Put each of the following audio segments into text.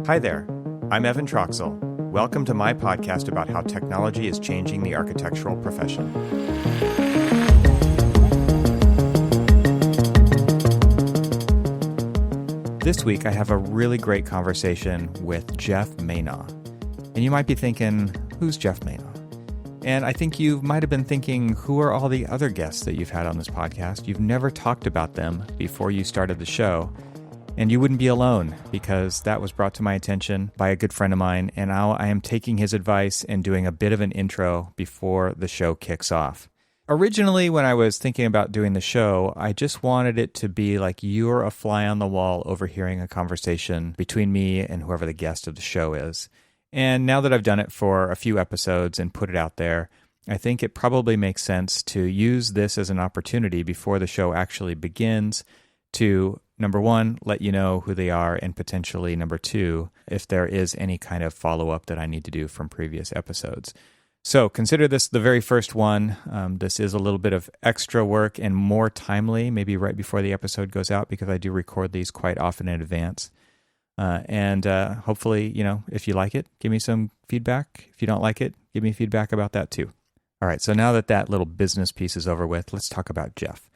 Hi there, I'm Evan Troxel. Welcome to my podcast about how technology is changing the architectural profession. This week I have a really great conversation with Geoff Manaugh. And you might be thinking, who's Geoff Manaugh? And I think you might have been thinking, who are all the other guests that you've had on this podcast? You've never talked about them before you started the show. And you wouldn't be alone, because that was brought to my attention by a good friend of mine, and now I am taking his advice and doing a bit of an intro before the show kicks off. Originally, when I was thinking about doing the show, I just wanted it to be like you're a fly on the wall overhearing a conversation between me and whoever the guest of the show is. And now that I've done it for a few episodes and put it out there, I think it probably makes sense to use this as an opportunity before the show actually begins to, number one, let you know who they are, and potentially, number two, if there is any kind of follow-up that I need to do from previous episodes. So consider this the very first one. This is a little bit of extra work and more timely, maybe right before the episode goes out, because I do record these quite often in advance. And hopefully, if you like it, give me some feedback. If you don't like it, give me feedback about that too. All right, so now that little business piece is over with, let's talk about Geoff.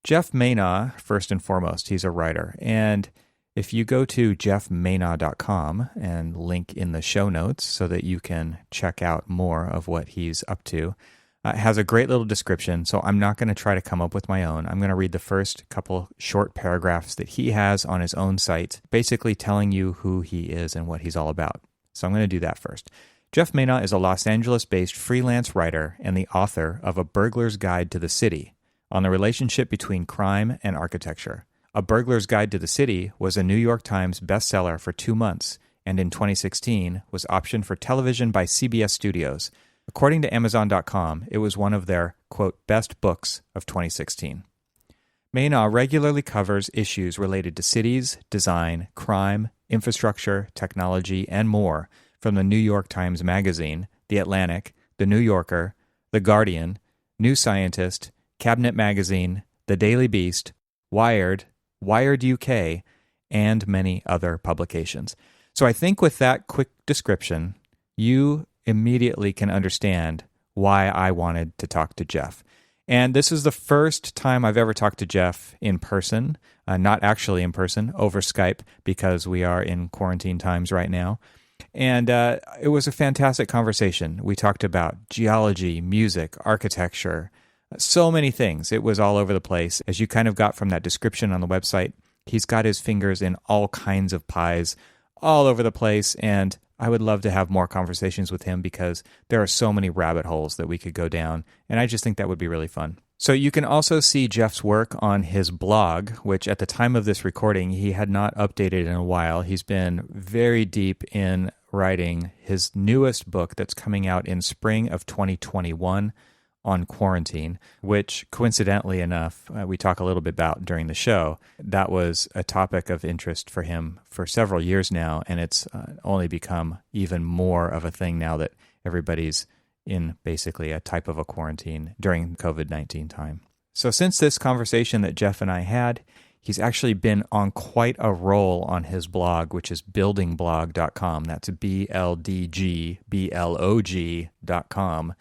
Geoff Manaugh, first and foremost, he's a writer. And if you go to geoffmanaugh.com and link in the show notes so that you can check out more of what he's up to, it has a great little description. So I'm not going to try to come up with my own. I'm going to read the first couple short paragraphs that he has on his own site, basically telling you who he is and what he's all about. So I'm going to do that first. Geoff Manaugh is a Los Angeles-based freelance writer and the author of A Burglar's Guide to the City, on the relationship between crime and architecture. A Burglar's Guide to the City was a New York Times bestseller for 2 months, and in 2016 was optioned for television by CBS Studios. According to Amazon.com, it was one of their, quote, best books of 2016. Manaugh regularly covers issues related to cities, design, crime, infrastructure, technology, and more from the New York Times Magazine, The Atlantic, The New Yorker, The Guardian, New Scientist, Cabinet Magazine, The Daily Beast, Wired, Wired UK, and many other publications. So I think with that quick description, you immediately can understand why I wanted to talk to Geoff. And this is the first time I've ever talked to Geoff in person, not actually in person, over Skype, because we are in quarantine times right now. And it was a fantastic conversation. We talked about geology, music, architecture, so many things. It was all over the place. As you kind of got from that description on the website, he's got his fingers in all kinds of pies all over the place, and I would love to have more conversations with him because there are so many rabbit holes that we could go down, and I just think that would be really fun. So you can also see Geoff's work on his blog, which at the time of this recording, he had not updated in a while. He's been very deep in writing his newest book that's coming out in spring of 2021, on quarantine, which coincidentally enough, we talk a little bit about during the show. That was a topic of interest for him for several years now, and it's only become even more of a thing now that everybody's in basically a type of a quarantine during COVID-19 time. So since this conversation that Geoff and I had, he's actually been on quite a roll on his blog, which is buildingblog.com. That's BLDGBLOG.com,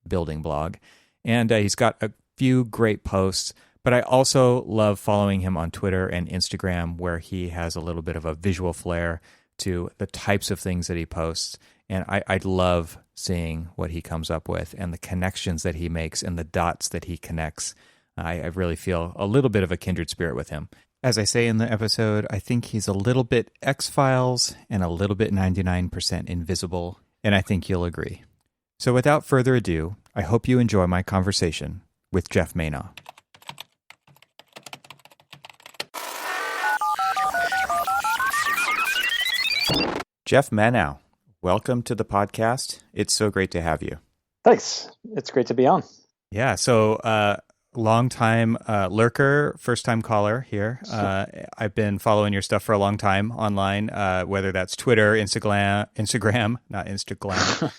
building blog. And he's got a few great posts, but I also love following him on Twitter and Instagram, where he has a little bit of a visual flair to the types of things that he posts. And I love seeing what he comes up with and the connections that he makes and the dots that he connects. I really feel a little bit of a kindred spirit with him. As I say in the episode, I think he's a little bit X-Files and a little bit 99% invisible, and I think you'll agree. So without further ado, I hope you enjoy my conversation with Geoff Manaugh. Geoff Manaugh, welcome to the podcast. It's so great to have you. Thanks. It's great to be on. Yeah, so long-time lurker, first-time caller here. I've been following your stuff for a long time online, whether that's Twitter, Instagram, not Instagram.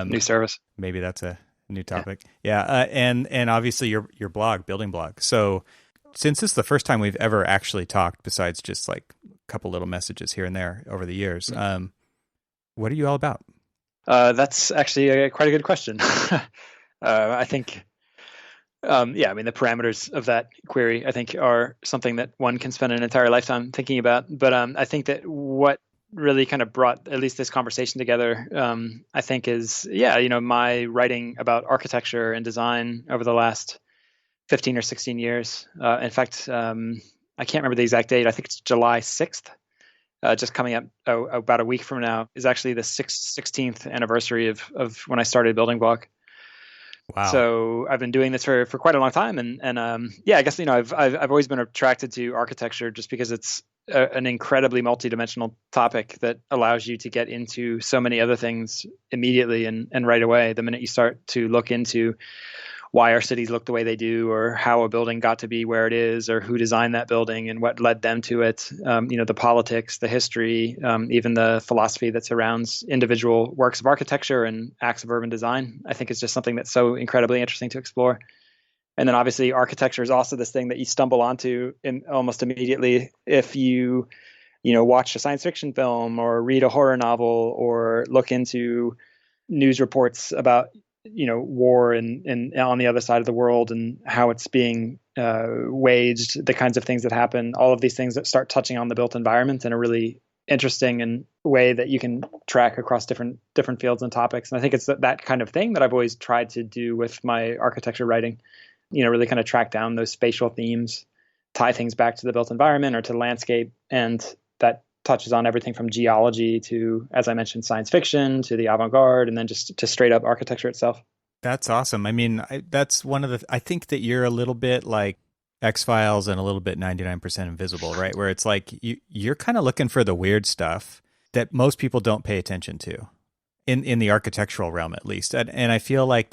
New service. Maybe that's a new topic. Yeah, and obviously your blog, Building Blog. So since this is the first time we've ever actually talked, besides just like couple little messages here and there over the years. What are you all about? That's actually quite a good question. I think, I mean, the parameters of that query, I think, are something that one can spend an entire lifetime thinking about. But I think that what really kind of brought at least this conversation together, I think is, my writing about architecture and design over the last 15 or 16 years. In fact, I can't remember the exact date. I think it's July 6th. Just coming up about a week from now is actually the 16th anniversary of when I started Building Block. Wow. So I've been doing this for quite a long time. And I guess, I've always been attracted to architecture just because it's an incredibly multidimensional topic that allows you to get into so many other things immediately and right away. The minute you start to look into why our cities look the way they do, or how a building got to be where it is, or who designed that building and what led them to it. The politics, the history, even the philosophy that surrounds individual works of architecture and acts of urban design. I think it's just something that's so incredibly interesting to explore. And then obviously architecture is also this thing that you stumble onto almost immediately if you watch a science fiction film or read a horror novel or look into news reports about war and on the other side of the world and how it's being waged, the kinds of things that happen, all of these things that start touching on the built environment in a really interesting and way that you can track across different fields and topics. And I think it's that kind of thing that I've always tried to do with my architecture writing, really kind of track down those spatial themes, tie things back to the built environment or to landscape. And that touches on everything from geology to, as I mentioned, science fiction to the avant-garde, and then just to straight up architecture itself. That's awesome. I mean, that's one of I think that you're a little bit like X-Files and a little bit 99% Invisible, right? Where it's like you're kind of looking for the weird stuff that most people don't pay attention to in the architectural realm, at least. And I feel like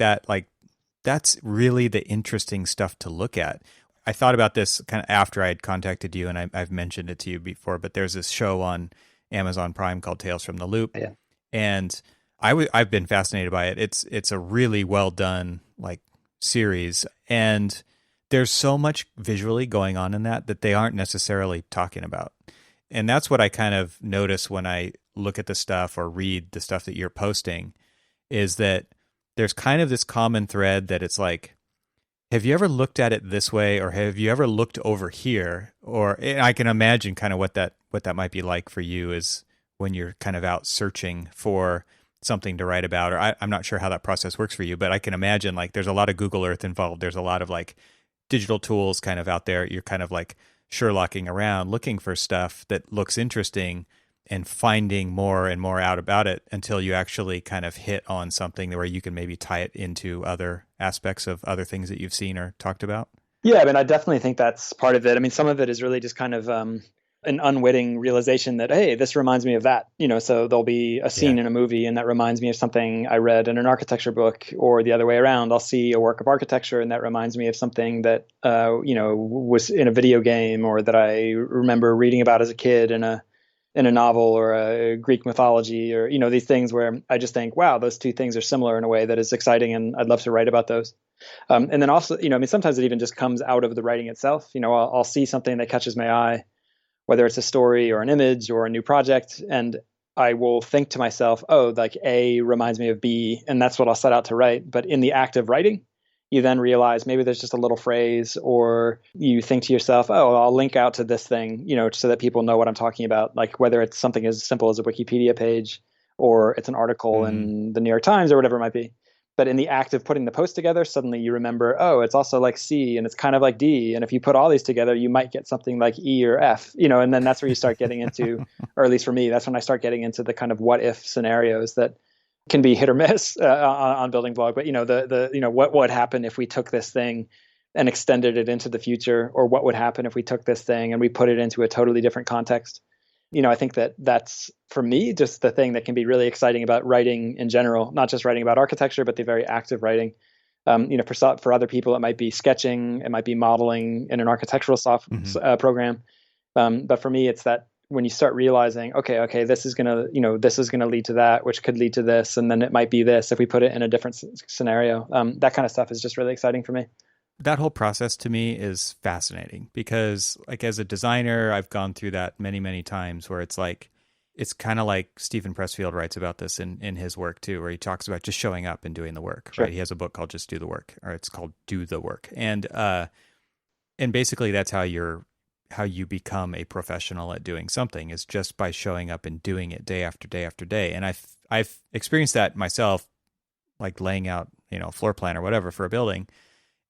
that's really the interesting stuff to look at. I thought about this kind of after I had contacted you, and I've mentioned it to you before, but there's this show on Amazon Prime called Tales from the Loop. Yeah. And I've been fascinated by it. It's a really well done series, and there's so much visually going on in that they aren't necessarily talking about. And that's what I kind of notice when I look at the stuff or read the stuff that you're posting, is that there's kind of this common thread that it's like, have you ever looked at it this way, or have you ever looked over here? Or I can imagine kind of what that might be like for you is when you're kind of out searching for something to write about. Or I'm not sure how that process works for you, but I can imagine there's a lot of Google Earth involved. There's a lot of digital tools kind of out there. You're kind of Sherlocking around looking for stuff that looks interesting and finding more and more out about it until you actually kind of hit on something where you can maybe tie it into other aspects of other things that you've seen or talked about. Yeah, I mean, I definitely think that's part of it. I mean, some of it is really just kind of an unwitting realization that, hey, this reminds me of that. So there'll be a scene in a movie and that reminds me of something I read in an architecture book, or the other way around. I'll see a work of architecture and that reminds me of something that, was in a video game, or that I remember reading about as a kid in a novel or a Greek mythology, or, these things where I just think, wow, those two things are similar in a way that is exciting, and I'd love to write about those. And then also, sometimes it even just comes out of the writing itself. I'll see something that catches my eye, whether it's a story or an image or a new project, and I will think to myself, oh, A reminds me of B, and that's what I'll set out to write. But in the act of writing, you then realize maybe there's just a little phrase, or you think to yourself, oh, I'll link out to this thing, so that people know what I'm talking about. Whether it's something as simple as a Wikipedia page, or it's an article in the New York Times, or whatever it might be. But in the act of putting the post together, suddenly you remember, oh, it's also like C, and it's kind of like D. And if you put all these together, you might get something like E or F, and then that's where you start getting into, or at least for me, that's when I start getting into the kind of what if scenarios that can be hit or miss on Building Block. But, what would happen if we took this thing and extended it into the future? Or what would happen if we took this thing and we put it into a totally different context? I think that's, for me, just the thing that can be really exciting about writing in general, not just writing about architecture, but the very act of writing. For other people, it might be sketching, it might be modeling in an architectural program. But for me, it's that when you start realizing, okay, this is gonna lead to that, which could lead to this, and then it might be this if we put it in a different scenario. That kind of stuff is just really exciting for me. that whole process to me is fascinating because like as a designer, I've gone through that many, many times where it's like, it's kind of like Stephen Pressfield writes about this in his work too, where he talks about just showing up and doing the work, Sure. right? He has a book called Just Do the Work, or it's called Do the Work. And basically that's how you become a professional at doing something, is just by showing up and doing it day after day after day. And I've experienced that myself, like laying out, a floor plan or whatever for a building,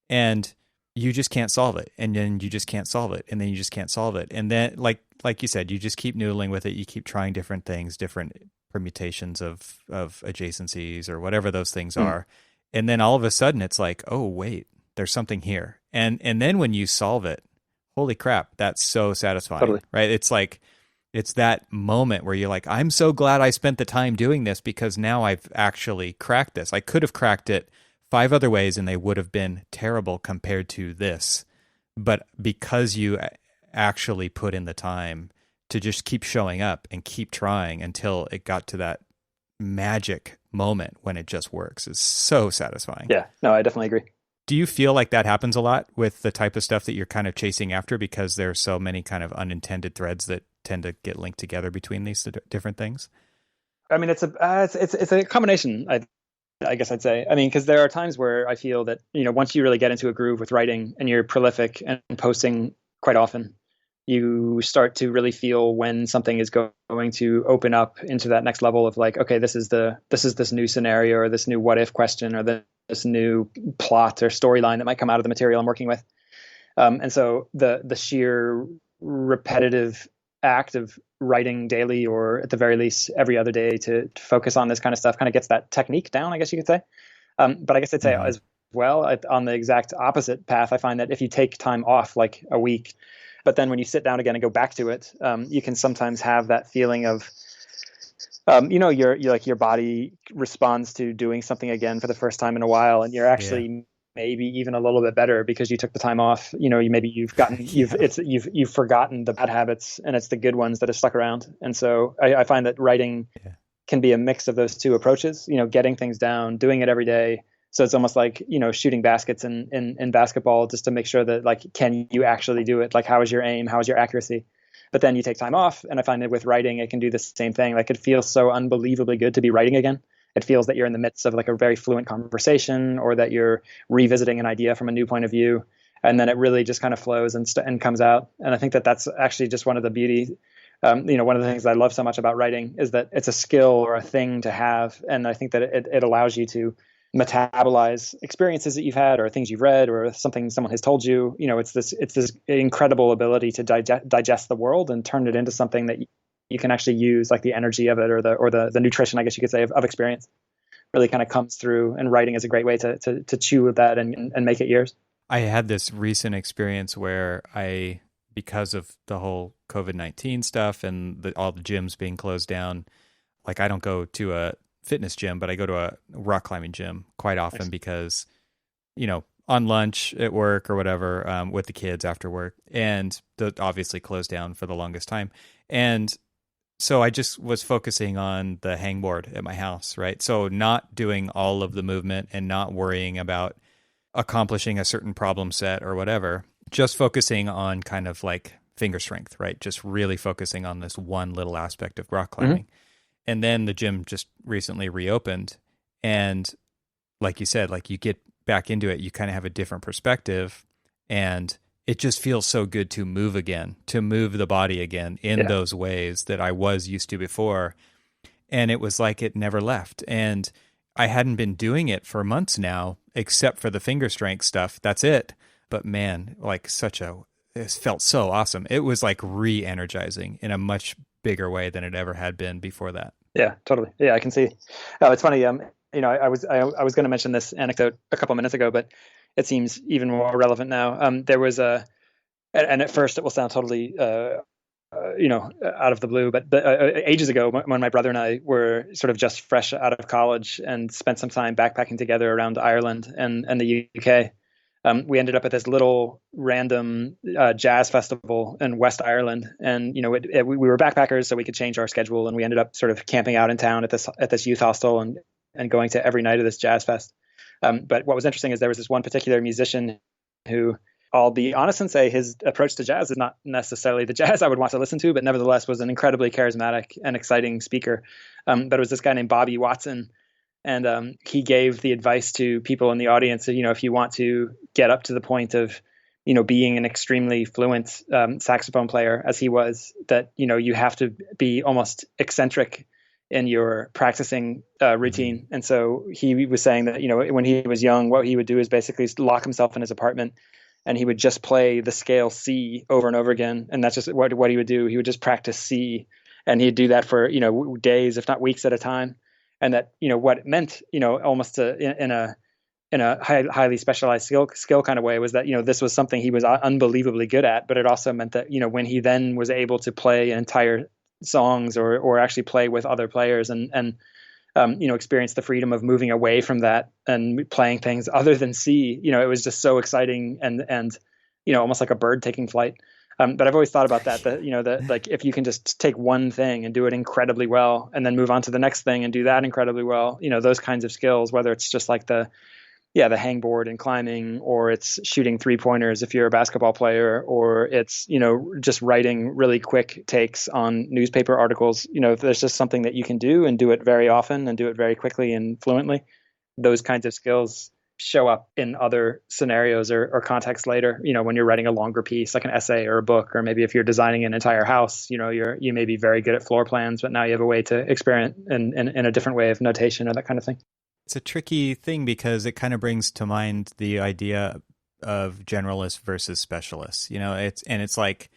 and you just can't solve it. And then you just can't solve it. And then you just can't solve it. And then like you said, you just keep noodling with it. You keep trying different things, different permutations of adjacencies or whatever those things are. And then all of a sudden it's like, oh wait, there's something here. And then when you solve it, holy crap, that's so satisfying, Totally. right? It's like, it's that moment where you're like, I'm so glad I spent the time doing this because now I've actually cracked this. I could have cracked it 5 other ways and they would have been terrible compared to this. But because you actually put in the time to just keep showing up and keep trying until it got to that magic moment when it just works, is so satisfying. Yeah, no, I definitely agree. Do you feel like that happens a lot with the type of stuff that you're kind of chasing after because there's so many kind of unintended threads that tend to get linked together between these different things? I mean, it's a combination, I guess I'd say. I mean, because there are times where I feel that, once you really get into a groove with writing and you're prolific and posting quite often, you start to really feel when something is going to open up into that next level of like, okay, this is this new scenario or this new what if question or this new plot or storyline that might come out of the material I'm working with. And so the sheer repetitive act of writing daily, or at the very least every other day, to focus on this kind of stuff kind of gets that technique down, I guess you could say. But I guess I'd say as well, on the exact opposite path, I find that if you take time off, like a week, but then when you sit down again and go back to it, you can sometimes have that feeling of, your body responds to doing something again for the first time in a while, and you're actually maybe even a little bit better because you took the time off. You've forgotten the bad habits, and it's the good ones that have stuck around. And so I find that writing can be a mix of those two approaches. Getting things down, doing it every day. So it's almost like, shooting baskets in basketball, just to make sure that, like, can you actually do it? Like, how is your aim? How is your accuracy? But then you take time off. And I find that with writing, it can do the same thing. Like, it feels so unbelievably good to be writing again. It feels that you're in the midst of like a very fluent conversation, or that you're revisiting an idea from a new point of view. And then it really just kind of flows and comes out. And I think that that's actually just one of the beauty. One of the things I love so much about writing is that it's a skill or a thing to have. And I think that it allows you to metabolize experiences that you've had, or things you've read, or something someone has told you. It's this incredible ability to digest the world and turn it into something that you can actually use, like the energy of it, or the nutrition, I guess you could say, of experience, really kind of comes through. And writing is a great way to chew with that and make it yours. I had this recent experience where because of the whole COVID-19 stuff and all the gyms being closed down, like I don't go to a fitness gym, but I go to a rock climbing gym quite often because, on lunch at work or whatever, with the kids after work, and obviously closed down for the longest time. And so I just was focusing on the hangboard at my house, right? So not doing all of the movement and not worrying about accomplishing a certain problem set or whatever, just focusing on kind of like finger strength, right? Just really focusing on this one little aspect of rock climbing. And then the gym just recently reopened. And like you said, like you get back into it, you kind of have a different perspective, and it just feels so good to move again, to move the body again in those ways that I was used to before. And it was like it never left. And I hadn't been doing it for months now, except for the finger strength stuff. That's it. But man, like it felt so awesome. It was like re-energizing in a much bigger way than it ever had been before that. Yeah, totally. Yeah, I can see. Oh, it's funny. I was going to mention this anecdote a couple minutes ago, but it seems even more relevant now. There was and at first it will sound totally, out of the blue, but ages ago, when my brother and I were sort of just fresh out of college and spent some time backpacking together around Ireland and the UK, we ended up at this little random jazz festival in West Ireland. And, we were backpackers, so we could change our schedule. And we ended up sort of camping out in town at this youth hostel and going to every night of this jazz fest. But what was interesting is there was this one particular musician who, I'll be honest and say his approach to jazz is not necessarily the jazz I would want to listen to, but nevertheless was an incredibly charismatic and exciting speaker. But it was this guy named Bobby Watson. And he gave the advice to people in the audience that, if you want to get up to the point of, being an extremely fluent saxophone player as he was, that, you have to be almost eccentric in your practicing routine. And so he was saying that, when he was young, what he would do is basically lock himself in his apartment and he would just play the scale C over and over again. And that's just what he would do. He would just practice C, and he'd do that for, days, if not weeks at a time. And that, what it meant, almost in a highly specialized skill kind of way was that, this was something he was unbelievably good at. But it also meant that, when he then was able to play entire songs or actually play with other players and experience the freedom of moving away from that and playing things other than C, it was just so exciting and almost like a bird taking flight. But I've always thought about that like if you can just take one thing and do it incredibly well and then move on to the next thing and do that incredibly well, those kinds of skills, whether it's just like the hangboard and climbing, or it's shooting 3-pointers if you're a basketball player, or it's, just writing really quick takes on newspaper articles. If there's just something that you can do and do it very often and do it very quickly and fluently, those kinds of skills show up in other scenarios or contexts later, when you're writing a longer piece, like an essay or a book, or maybe if you're designing an entire house, you may be very good at floor plans, but now you have a way to experiment in a different way of notation or that kind of thing. It's a tricky thing because it kind of brings to mind the idea of generalist versus specialist, it's like,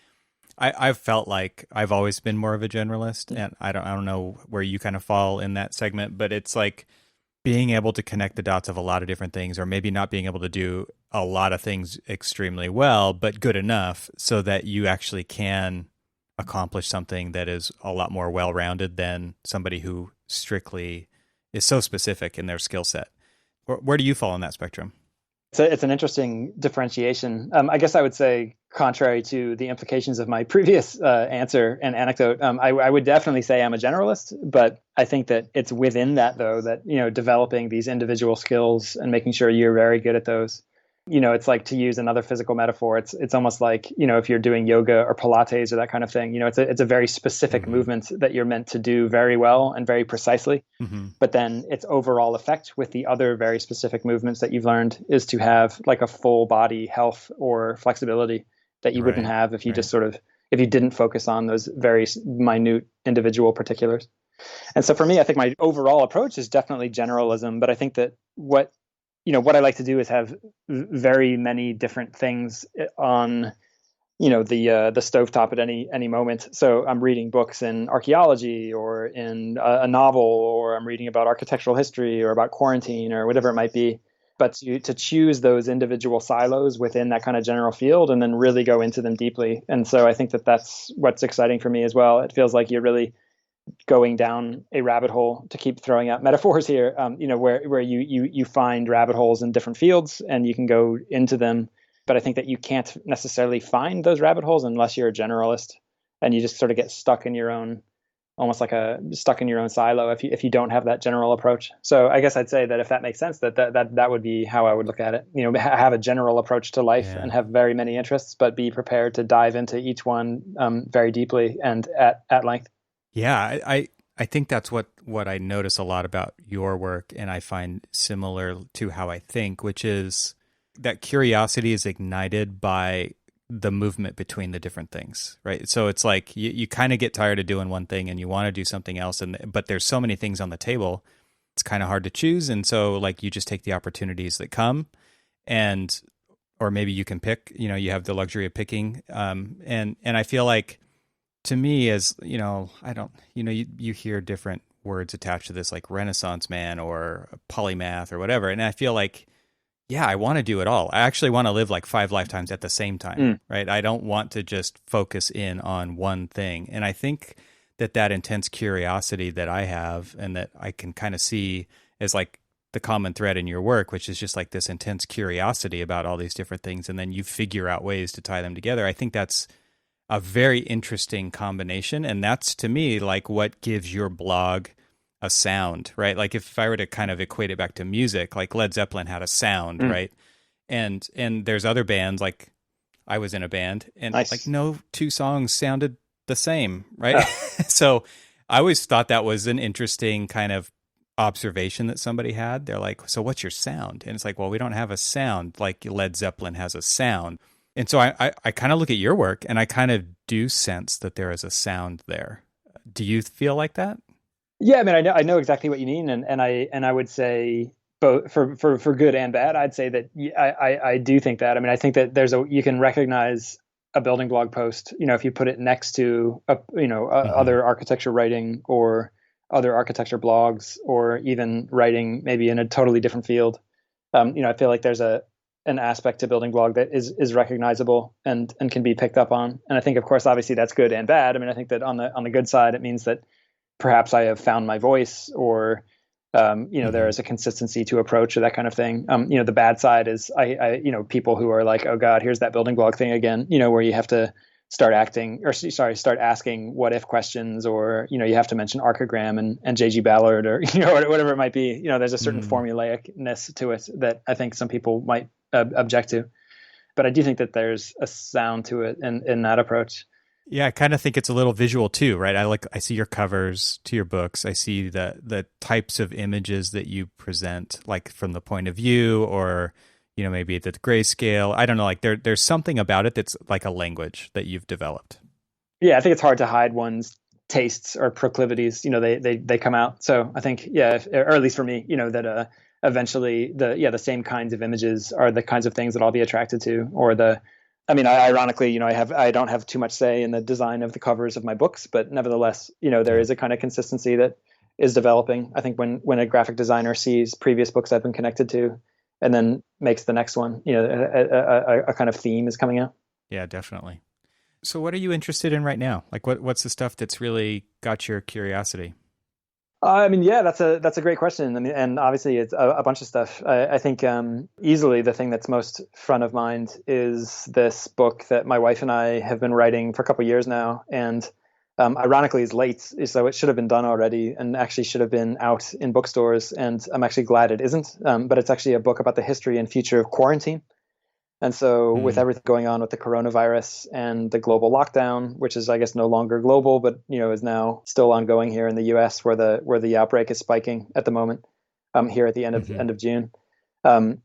I've felt like I've always been more of a generalist, and I don't know where you kind of fall in that segment, but it's like being able to connect the dots of a lot of different things, or maybe not being able to do a lot of things extremely well, but good enough so that you actually can accomplish something that is a lot more well-rounded than somebody who strictly is so specific in their skill set. Where do you fall on that spectrum? It's an interesting differentiation. I guess I would say, contrary to the implications of my previous answer and anecdote, I would definitely say I'm a generalist, but I think that it's within that, though, that, developing these individual skills and making sure you're very good at those. It's like, to use another physical metaphor, it's almost like, if you're doing yoga or Pilates or that kind of thing, it's a very specific movement that you're meant to do very well and very precisely. But then its overall effect with the other very specific movements that you've learned is to have like a full body health or flexibility that you wouldn't have if you just if you didn't focus on those very minute individual particulars. And so for me, I think my overall approach is definitely generalism, but I think that what I like to do is have very many different things on, the stovetop at any moment. So I'm reading books in archaeology or in a novel, or I'm reading about architectural history or about quarantine or whatever it might be. But to choose those individual silos within that kind of general field and then really go into them deeply. And so I think that that's what's exciting for me as well. It feels like you're really going down a rabbit hole, to keep throwing out metaphors here, where you find rabbit holes in different fields and you can go into them. But I think that you can't necessarily find those rabbit holes unless you're a generalist, and you just sort of get stuck in your own, almost like stuck in your own silo if you don't have that general approach. So I guess I'd say that if that makes sense, that would be how I would look at it. Have a general approach to life and have very many interests, but be prepared to dive into each one very deeply and at length. Yeah, I think that's what I notice a lot about your work, and I find similar to how I think, which is that curiosity is ignited by the movement between the different things, right? So it's like you kind of get tired of doing one thing and you want to do something else, but there's so many things on the table, it's kind of hard to choose, and so like you just take the opportunities that come, or maybe you can pick. You have the luxury of picking, and I feel like, to me, as you hear different words attached to this, like Renaissance man or polymath or whatever. And I feel like, I want to do it all. I actually want to live like 5 lifetimes at the same time, right? I don't want to just focus in on one thing. And I think that intense curiosity that I have, and that I can kind of see as like the common thread in your work, which is just like this intense curiosity about all these different things. And then you figure out ways to tie them together. I think that's a very interesting combination. And that's, to me, like what gives your blog a sound, right? Like if I were to kind of equate it back to music, like Led Zeppelin had a sound, right? And there's other bands, like I was in a band, and like Nice. no two songs sounded the same, right? Oh, So I always thought that was an interesting kind of observation that somebody had. They're like, "So what's your sound?" And it's like, "Well, we don't have a sound like Led Zeppelin has a sound." And so I kind of look at your work, and I kind of do sense that there is a sound there. Do you feel like that? yeah. I mean, I know exactly what you mean, and I would say both for good and bad. I'd say that I do think that. I mean, I think that you can recognize a building blog post. If you put it next to Hmm. other architecture writing or other architecture blogs, or even writing maybe in a totally different field. I feel like there's an aspect to building blog that is recognizable and can be picked up on. And I think, of course, obviously that's good and bad. I mean, I think that on the good side, it means that perhaps I have found my voice, or there Hmm. is a consistency to approach, or that kind of thing. The bad side is people who are like, oh God, here's that building blog thing again. Where you have to start acting, or sorry, start asking what if questions, or you have to mention archigram and JG Ballard, or whatever it might be. There's a certain Mm. formulaicness to it that I think some people might object to. But I do think that there's a sound to it in that approach. Yeah, I kind of think it's a little visual too, right? I see your covers to your books. I see the types of images that you present, like from the point of view, or maybe the grayscale. I don't know, like there's something about it that's like a language that you've developed. Yeah, I think it's hard to hide one's tastes or proclivities. They come out. So I think, yeah, or at least for me, that eventually the same kinds of images are the kinds of things that I'll be attracted to. Or I mean, ironically, I don't have too much say in the design of the covers of my books, but nevertheless, there Yeah. is a kind of consistency that is developing. I think when a graphic designer sees previous books I've been connected to, and then makes the next one, a kind of theme is coming out. Yeah, definitely. So what are you interested in right now? Like what's the stuff that's really got your curiosity? I mean, yeah, that's a great question. I mean, and obviously it's a bunch of stuff. I think easily the thing that's most front of mind is this book that my wife and I have been writing for a couple of years now, and ironically is late, so it should have been done already, and actually should have been out in bookstores. And I'm actually glad it isn't. But it's actually a book about the history and future of quarantine. And so, with Mm. everything going on with the coronavirus and the global lockdown, which is, I guess, no longer global, but is now still ongoing here in the U.S., where the outbreak is spiking at the moment, here at the end of Hmm. end of June, um,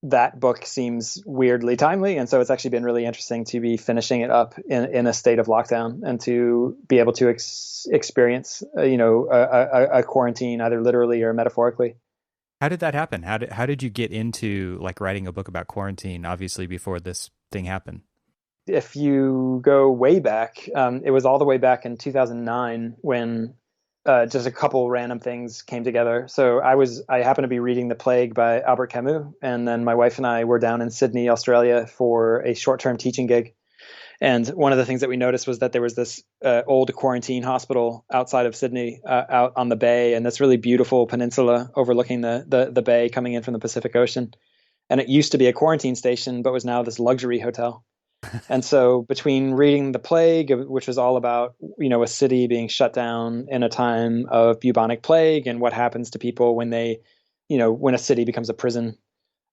that book seems weirdly timely, and so it's actually been really interesting to be finishing it up in a state of lockdown, and to be able to experience, a quarantine, either literally or metaphorically. How did that happen? How did you get into like writing a book about quarantine, obviously before this thing happened? If you go way back, it was all the way back in 2009 when just a couple random things came together. So I happened to be reading The Plague by Albert Camus, and then my wife and I were down in Sydney, Australia, for a short-term teaching gig. And one of the things that we noticed was that there was this old quarantine hospital outside of Sydney, out on the bay, and this really beautiful peninsula overlooking the bay coming in from the Pacific Ocean. And it used to be a quarantine station, but was now this luxury hotel. And so, between reading The Plague, which was all about a city being shut down in a time of bubonic plague, and what happens to people when a city becomes a prison,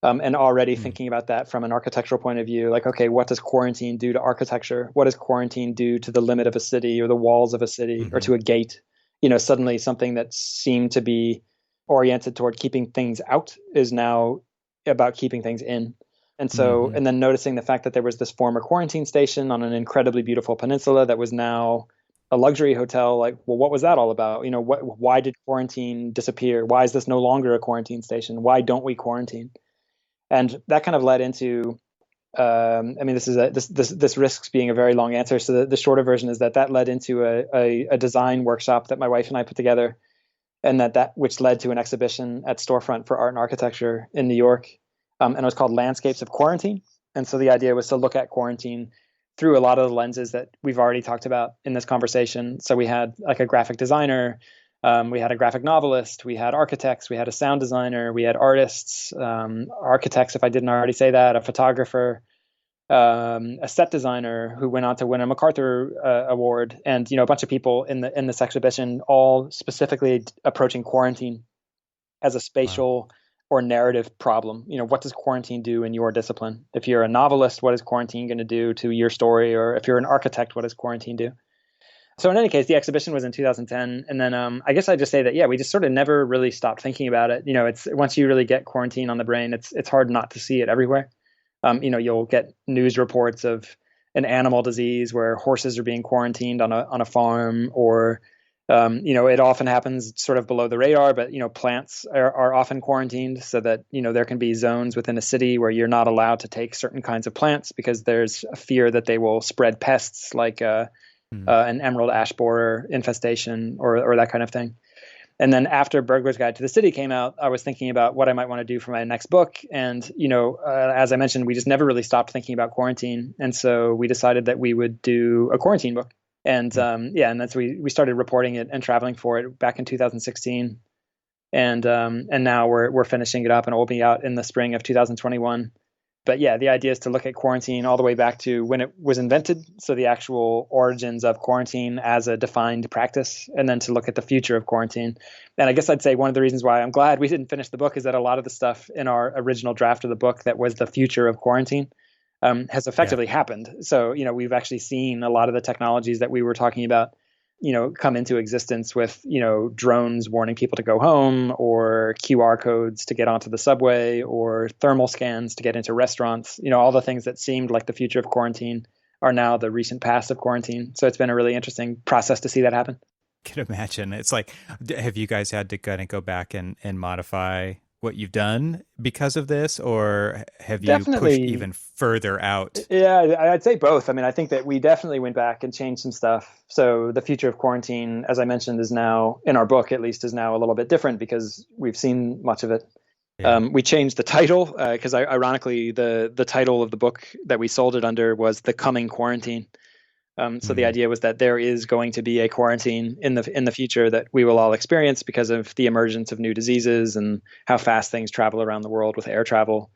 and already Mm. thinking about that from an architectural point of view, like, okay, what does quarantine do to architecture? What does quarantine do to the limit of a city, or the walls of a city, or Hmm. to a gate? Suddenly something that seemed to be oriented toward keeping things out is now about keeping things in. And so, Hmm. and then noticing the fact that there was this former quarantine station on an incredibly beautiful peninsula that was now a luxury hotel. Like, well, what was that all about? Why did quarantine disappear? Why is this no longer a quarantine station? Why don't we quarantine? And that kind of led into, I mean, this risks being a very long answer. So the shorter version is that led into a design workshop that my wife and I put together, and that which led to an exhibition at Storefront for Art and Architecture in New York, and it was called Landscapes of Quarantine. And so the idea was to look at quarantine through a lot of the lenses that we've already talked about in this conversation. So we had like a graphic designer, we had a graphic novelist, we had architects, we had a sound designer, we had artists, architects, if I didn't already say that, a photographer, a set designer who went on to win a MacArthur award, and a bunch of people in this exhibition, all specifically approaching quarantine as a Wow. spatial or narrative problem. What does quarantine do in your discipline? If you're a novelist, what is quarantine going to do to your story? Or if you're an architect, what does quarantine do? So in any case, the exhibition was in 2010. And then I guess I just say that, yeah, we just sort of never really stopped thinking about it. It's once you really get quarantine on the brain, it's hard not to see it everywhere. You'll get news reports of an animal disease where horses are being quarantined on a farm, or it often happens sort of below the radar, but plants are often quarantined so that there can be zones within a city where you're not allowed to take certain kinds of plants because there's a fear that they will spread pests like an emerald ash borer infestation or that kind of thing. And then after Burglar's Guide to the City came out, I was thinking about what I might want to do for my next book. And, as I mentioned, we just never really stopped thinking about quarantine. And so we decided that we would do a quarantine book. And and that's we started reporting it and traveling for it back in 2016. And now we're finishing it up, and it will be out in the spring of 2021. But yeah, the idea is to look at quarantine all the way back to when it was invented, so the actual origins of quarantine as a defined practice, and then to look at the future of quarantine. And I guess I'd say one of the reasons why I'm glad we didn't finish the book is that a lot of the stuff in our original draft of the book that was the future of quarantine has effectively happened. So, we've actually seen a lot of the technologies that we were talking about come into existence with, drones warning people to go home, or QR codes to get onto the subway, or thermal scans to get into restaurants. All the things that seemed like the future of quarantine are now the recent past of quarantine. So it's been a really interesting process to see that happen. I can imagine. It's like, have you guys had to kind of go back and modify what you've done because of this, or have you pushed even further out? Yeah, I'd say both. I mean, I think that we definitely went back and changed some stuff. So the future of quarantine, as I mentioned, is now, in our book at least, is now a little bit different because we've seen much of it. Yeah. We changed the title because ironically, the title of the book that we sold it under was The Coming Quarantine. So the idea was that there is going to be a quarantine in the future that we will all experience because of the emergence of new diseases and how fast things travel around the world with air travel.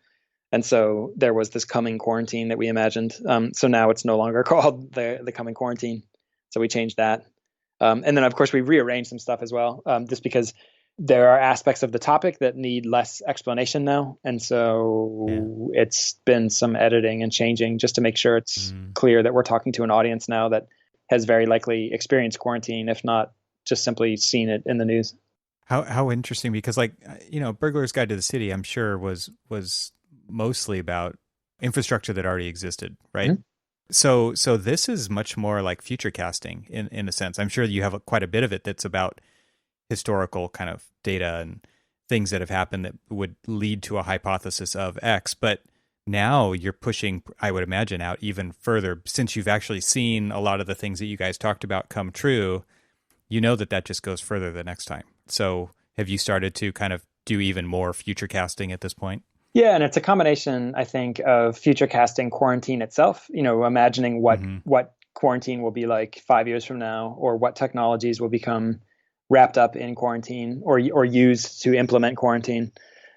And so there was this coming quarantine that we imagined. So now it's no longer called the Coming Quarantine. So we changed that. And then, of course, we rearranged some stuff as well, just because there are aspects of the topic that need less explanation now. And so it's been some editing and changing just to make sure it's clear that we're talking to an audience now that has very likely experienced quarantine, if not just simply seen it in the news. How interesting, because Burglar's Guide to the City, I'm sure was mostly about infrastructure that already existed, right? Mm-hmm. So this is much more like future casting in a sense. I'm sure you have quite a bit of it that's about historical kind of data and things that have happened that would lead to a hypothesis of X. But now you're pushing, I would imagine, out even further, since you've actually seen a lot of the things that you guys talked about come true. That just goes further the next time. So have you started to kind of do even more future casting at this point? Yeah, and it's a combination, I think, of future casting quarantine itself, imagining what quarantine will be like 5 years from now, or what technologies will become wrapped up in quarantine or used to implement quarantine.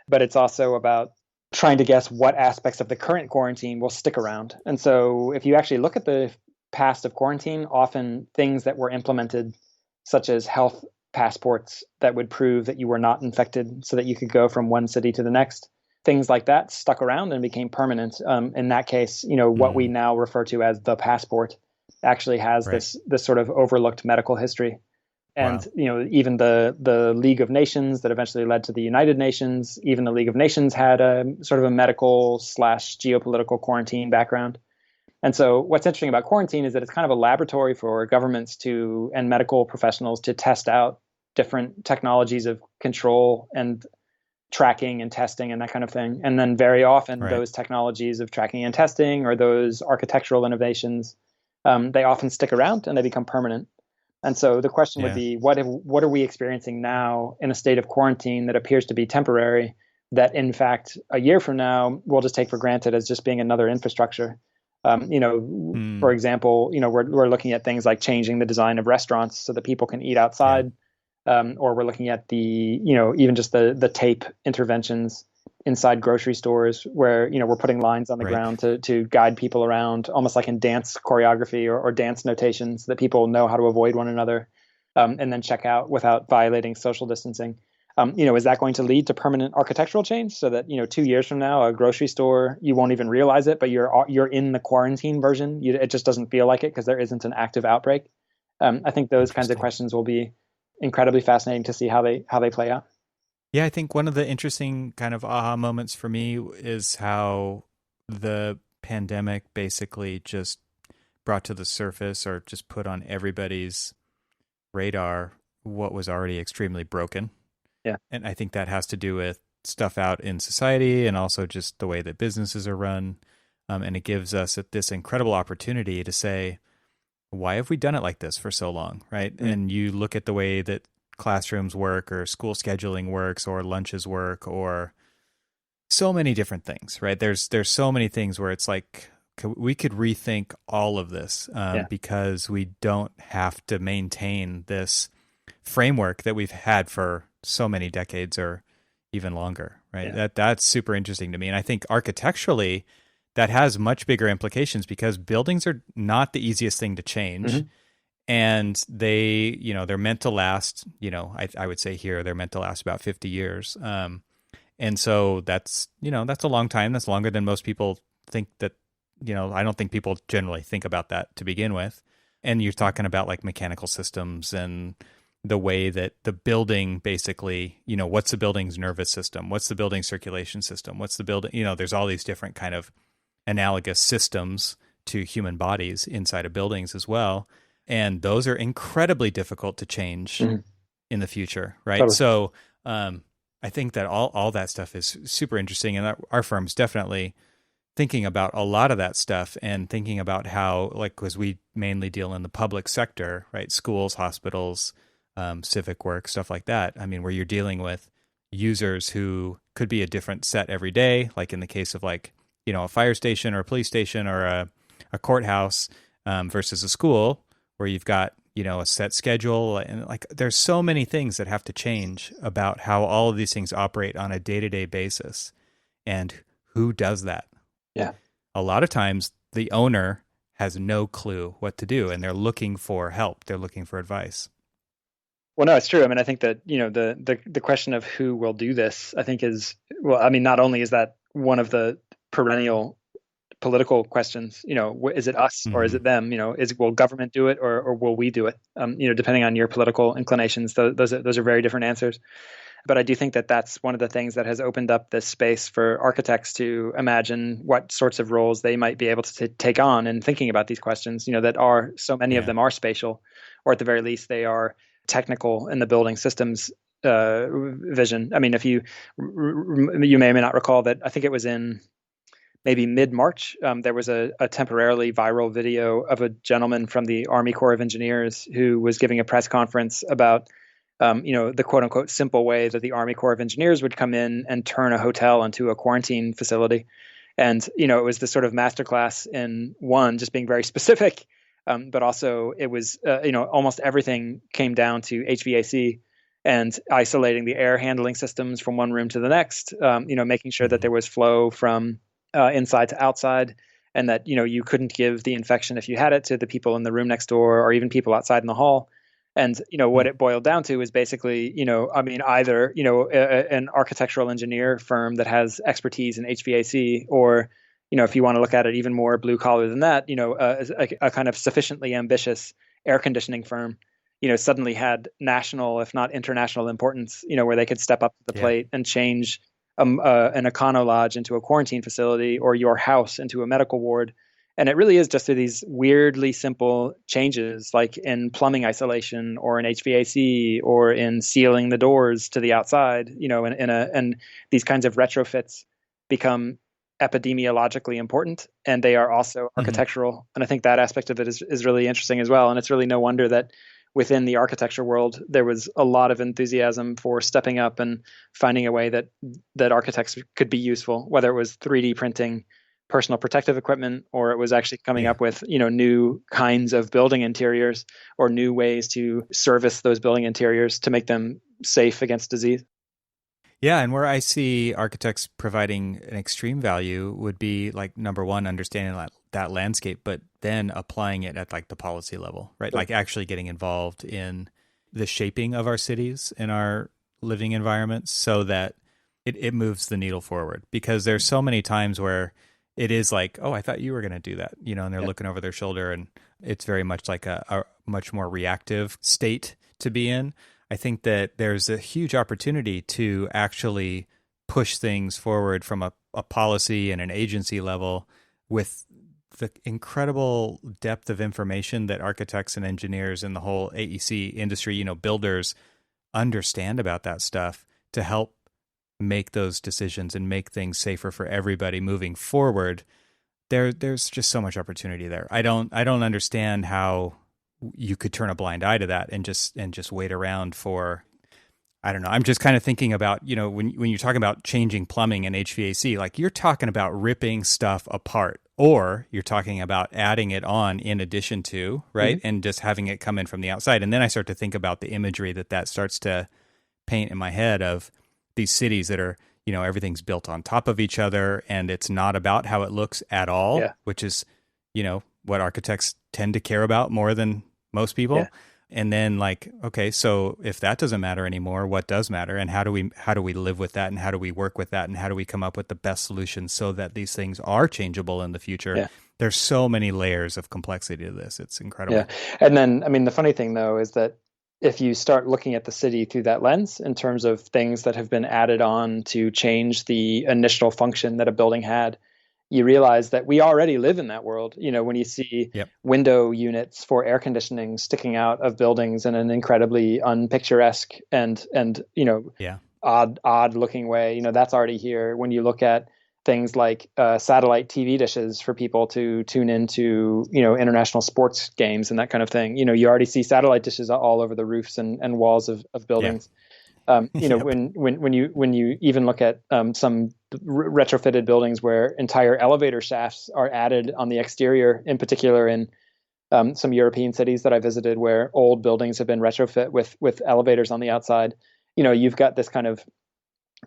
But it's also about trying to guess what aspects of the current quarantine will stick around. And so if you actually look at the past of quarantine, often things that were implemented, such as health passports that would prove that you were not infected so that you could go from one city to the next, things like that stuck around and became permanent. In that case, what we now refer to as the passport actually has this sort of overlooked medical history. And, even the League of Nations that eventually led to the United Nations, even the League of Nations had a sort of a medical / geopolitical quarantine background. And so what's interesting about quarantine is that it's kind of a laboratory for governments and medical professionals to test out different technologies of control and tracking and testing and that kind of thing. And then very often those technologies of tracking and testing, or those architectural innovations, they often stick around and they become permanent. And so the question would be, what are we experiencing now in a state of quarantine that appears to be temporary, that in fact, a year from now, we'll just take for granted as just being another infrastructure? For example, we're looking at things like changing the design of restaurants so that people can eat outside, or we're looking at even just the tape interventions inside grocery stores where, we're putting lines on the ground to guide people around, almost like in dance choreography or dance notations, so that people know how to avoid one another and then check out without violating social distancing. Is that going to lead to permanent architectural change so that, 2 years from now, a grocery store, you won't even realize it, but you're in the quarantine version. It just doesn't feel like it because there isn't an active outbreak. I think those kinds of questions will be incredibly fascinating to see how they play out. Yeah, I think one of the interesting kind of aha moments for me is how the pandemic basically just brought to the surface or just put on everybody's radar what was already extremely broken. Yeah. And I think that has to do with stuff out in society and also just the way that businesses are run. And it gives us this incredible opportunity to say, why have we done it like this for so long, right? Mm. And you look at the way that classrooms work or school scheduling works or lunches work or so many different things, right? There's so many things where it's like we could rethink all of this because we don't have to maintain this framework that we've had for so many decades or even longer, right? Yeah. That's super interesting to me. And I think architecturally, that has much bigger implications because buildings are not the easiest thing to change. Mm-hmm. And they, they're meant to last, I would say here, they're meant to last about 50 years. And so that's a long time. That's longer than most people think that, I don't think people generally think about that to begin with. And you're talking about like mechanical systems and the way that the building basically, what's the building's nervous system? What's the building's circulation system? What's the building, there's all these different kind of analogous systems to human bodies inside of buildings as well. And those are incredibly difficult to change in the future, right? Totally. So I think that all that stuff is super interesting. And our firm's definitely thinking about a lot of that stuff and thinking about how, like, because we mainly deal in the public sector, right? Schools, hospitals, civic work, stuff like that. I mean, where you're dealing with users who could be a different set every day, like in the case of like, a fire station or a police station or a courthouse versus a school where you've got, a set schedule. And like, there's so many things that have to change about how all of these things operate on a day-to-day basis. And who does that? Yeah. A lot of times the owner has no clue what to do and they're looking for help. They're looking for advice. Well, no, it's true. I mean, I think that, the question of who will do this, I think not only is that one of the perennial political questions, is it us or is it them? Will government do it or will we do it? Depending on your political inclinations, those are very different answers. But I do think that that's one of the things that has opened up this space for architects to imagine what sorts of roles they might be able to take on in thinking about these questions, that are so many of them are spatial, or at the very least they are technical in the building systems vision. I mean, if you may or may not recall that I think it was in maybe mid-March, there was a temporarily viral video of a gentleman from the Army Corps of Engineers who was giving a press conference about the quote unquote simple way that the Army Corps of Engineers would come in and turn a hotel into a quarantine facility. And, it was this sort of masterclass in one, just being very specific, but also it was, almost everything came down to HVAC and isolating the air handling systems from one room to the next, making sure that there was flow from inside to outside, and that, you couldn't give the infection if you had it to the people in the room next door or even people outside in the hall. And, what it boiled down to is basically, either, an architectural engineer firm that has expertise in HVAC, or, if you want to look at it even more blue collar than that, a kind of sufficiently ambitious air conditioning firm, suddenly had national, if not international importance, where they could step up to the plate and change an econo lodge into a quarantine facility or your house into a medical ward. And it really is just through these weirdly simple changes, like in plumbing isolation or in HVAC or in sealing the doors to the outside, and these kinds of retrofits become epidemiologically important, and they are also architectural. And I think that aspect of it is really interesting as well. And it's really no wonder that within the architecture world, there was a lot of enthusiasm for stepping up and finding a way that architects could be useful, whether it was 3D printing personal protective equipment, or it was actually coming up with, new kinds of building interiors or new ways to service those building interiors to make them safe against disease. Yeah, and where I see architects providing an extreme value would be like, number one, understanding that landscape, but then applying it at like the policy level, right? Like actually getting involved in the shaping of our cities and our living environments so that it moves the needle forward. Because there's so many times where it is like, oh, I thought you were going to do that, and they're looking over their shoulder, and it's very much like a much more reactive state to be in. I think that there's a huge opportunity to actually push things forward from a policy and an agency level with the incredible depth of information that architects and engineers and the whole AEC industry, builders understand about that stuff to help make those decisions and make things safer for everybody moving forward. There's just so much opportunity there. I don't understand how you could turn a blind eye to that and just wait around for, I don't know. I'm just kind of thinking about, when you're talking about changing plumbing and HVAC, like you're talking about ripping stuff apart, or you're talking about adding it on in addition to, right? Mm-hmm. And just having it come in from the outside. And then I start to think about the imagery that starts to paint in my head of these cities that are, everything's built on top of each other, and it's not about how it looks at all, which is, what architects tend to care about more than most people. Yeah. And then like, okay, so if that doesn't matter anymore, what does matter? And how do we live with that? And how do we work with that? And how do we come up with the best solutions so that these things are changeable in the future? Yeah. There's so many layers of complexity to this. It's incredible. Yeah. And then, the funny thing though, is that if you start looking at the city through that lens in terms of things that have been added on to change the initial function that a building had, you realize that we already live in that world. When you see window units for air conditioning sticking out of buildings in an incredibly unpicturesque and odd looking way, that's already here. When you look at things like satellite TV dishes for people to tune into, international sports games and that kind of thing, you already see satellite dishes all over the roofs and walls of buildings. Yeah. When you even look at some retrofitted buildings where entire elevator shafts are added on the exterior, in particular in some European cities that I visited where old buildings have been retrofit with elevators on the outside, you've got this kind of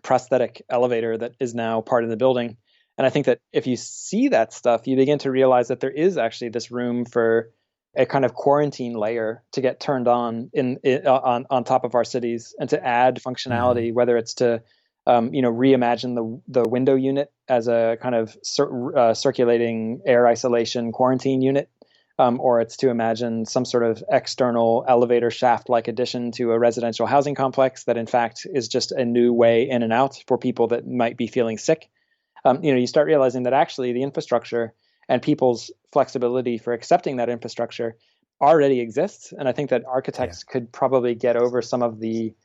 prosthetic elevator that is now part of the building. And I think that if you see that stuff, you begin to realize that there is actually this room for a kind of quarantine layer to get turned on on top of our cities and to add functionality, whether it's to reimagine the window unit as a kind of circulating air isolation quarantine unit, or it's to imagine some sort of external elevator shaft-like addition to a residential housing complex that in fact is just a new way in and out for people that might be feeling sick. You start realizing that actually the infrastructure and people's flexibility for accepting that infrastructure already exists. And I think that architects could probably get over some of the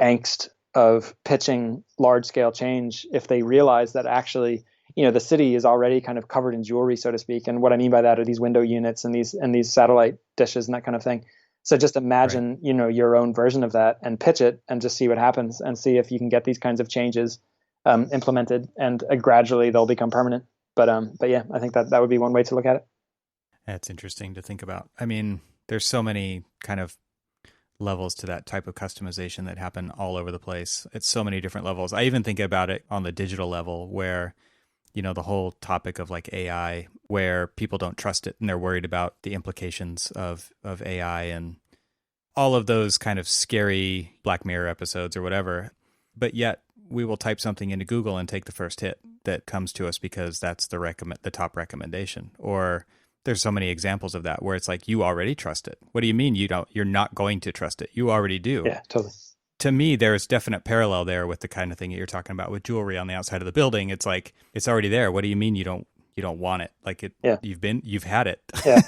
angst of pitching large-scale change if they realize that actually, the city is already kind of covered in jewelry, so to speak. And what I mean by that are these window units and these satellite dishes and that kind of thing. So just imagine, your own version of that and pitch it and just see what happens and see if you can get these kinds of changes implemented, and gradually they'll become permanent. But yeah, I think that would be one way to look at it. That's interesting to think about. There's so many kind of levels to that type of customization that happen all over the place. It's so many different levels. I even think about it on the digital level where, the whole topic of like AI, where people don't trust it and they're worried about the implications of AI and all of those kind of scary Black Mirror episodes or whatever. But yet we will type something into Google and take the first hit that comes to us because that's the top recommendation. Or there's so many examples of that where it's like, you already trust it. What do you mean you're not going to trust it? You already do. Yeah, totally. To me, there's definite parallel there with the kind of thing that you're talking about with jewelry on the outside of the building. It's like, it's already there. What do you mean you don't want it? Like you've had it. Yeah.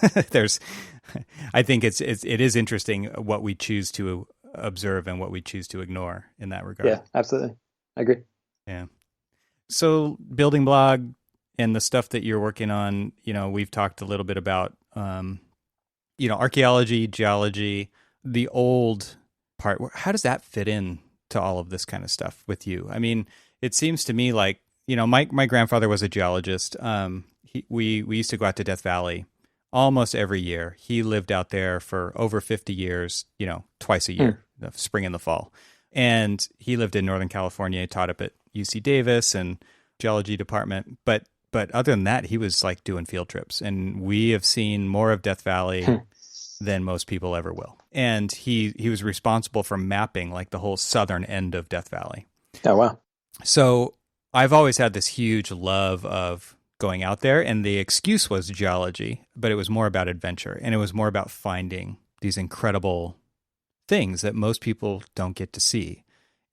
I think it is interesting what we choose to observe and what we choose to ignore in that regard. Yeah, absolutely. I agree. Yeah. So Building Blog and the stuff that you're working on, we've talked a little bit about, archaeology, geology, the old part. How does that fit in to all of this kind of stuff with you? It seems to me like, my grandfather was a geologist. We used to go out to Death Valley almost every year. He lived out there for over 50 years, twice a year, the spring and the fall. And he lived in Northern California, taught up at UC Davis and geology department. But other than that, he was like doing field trips. And we have seen more of Death Valley than most people ever will. And he was responsible for mapping like the whole southern end of Death Valley. Oh, wow. So I've always had this huge love of going out there, and the excuse was geology, but it was more about adventure, and it was more about finding these incredible things that most people don't get to see.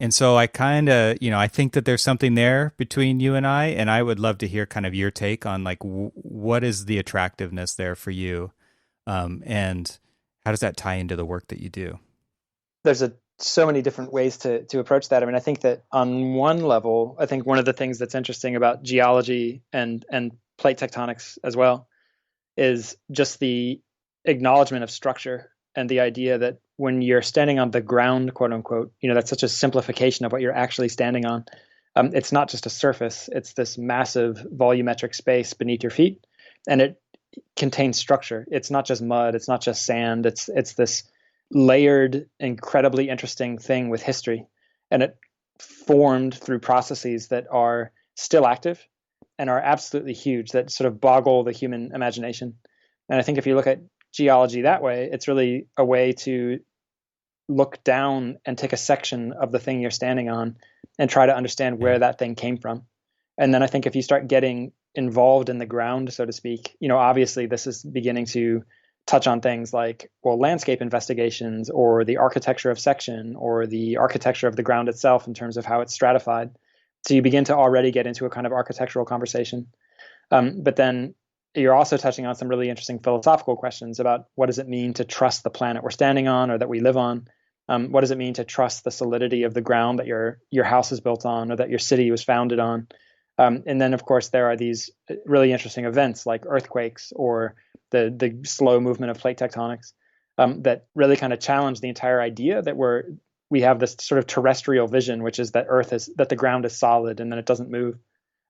And so I kind of, I think that there's something there between you and I would love to hear kind of your take on like what is the attractiveness there for you, and how does that tie into the work that you do? There's so many different ways to approach that. I mean, I think that on one level, I think one of the things that's interesting about geology and plate tectonics as well is just the acknowledgement of structure and the idea that when you're standing on the ground, quote unquote, that's such a simplification of what you're actually standing on. It's not just a surface, it's this massive volumetric space beneath your feet, and it contains structure. It's not just mud, it's not just sand, it's this layered, incredibly interesting thing with history. And it formed through processes that are still active and are absolutely huge, that sort of boggle the human imagination. And I think if you look at geology that way, it's really a way to look down and take a section of the thing you're standing on and try to understand where that thing came from. And then I think if you start getting involved in the ground, so to speak, obviously this is beginning to touch on things like, well, landscape investigations or the architecture of section or the architecture of the ground itself in terms of how it's stratified. So you begin to already get into a kind of architectural conversation. But then you're also touching on some really interesting philosophical questions about what does it mean to trust the planet we're standing on or that we live on? What does it mean to trust the solidity of the ground that your house is built on or that your city was founded on? And then, of course, there are these really interesting events like earthquakes or the slow movement of plate tectonics that really kind of challenge the entire idea that we have this sort of terrestrial vision, which is that that the ground is solid and then it doesn't move.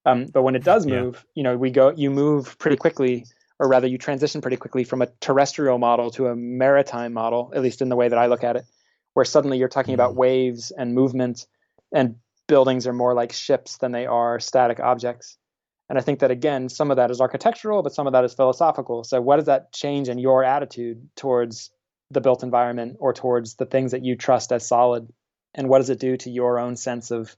But when it does move, you move pretty quickly, or rather you transition pretty quickly from a terrestrial model to a maritime model, at least in the way that I look at it, where suddenly you're talking about waves and movement, and buildings are more like ships than they are static objects. And I think that, again, some of that is architectural, but some of that is philosophical. So what does that change in your attitude towards the built environment or towards the things that you trust as solid? And what does it do to your own sense of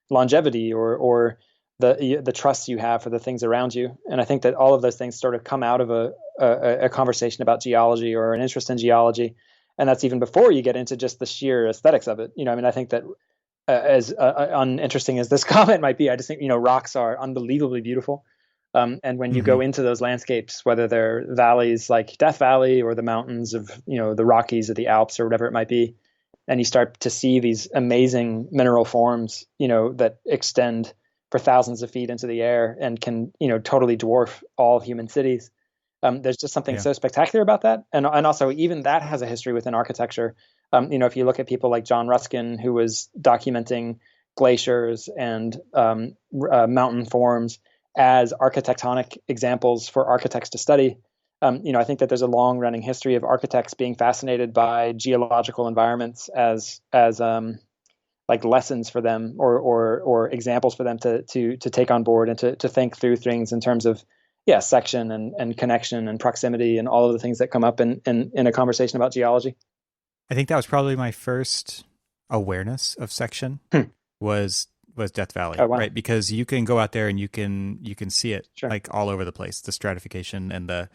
longevity or the trust you have for the things around you? And I think that all of those things sort of come out of a conversation about geology or an interest in geology. And that's even before you get into just the sheer aesthetics of it. I think that as uninteresting as this comment might be, I just think, rocks are unbelievably beautiful. And when you go into those landscapes, whether they're valleys like Death Valley or the mountains of, the Rockies or the Alps or whatever it might be, and you start to see these amazing mineral forms, that extend for thousands of feet into the air and can, totally dwarf all human cities. There's just something so spectacular about that. And also even that has a history within architecture. If you look at people like John Ruskin, who was documenting glaciers and mountain forms as architectonic examples for architects to study, I think that there's a long running history of architects being fascinated by geological environments as like lessons for them or examples for them to take on board and to think through things in terms of section and connection and proximity and all of the things that come up in a conversation about geology. I think that was probably my first awareness of section was Death Valley, right? Because you can go out there and you can see it like all over the place, the stratification and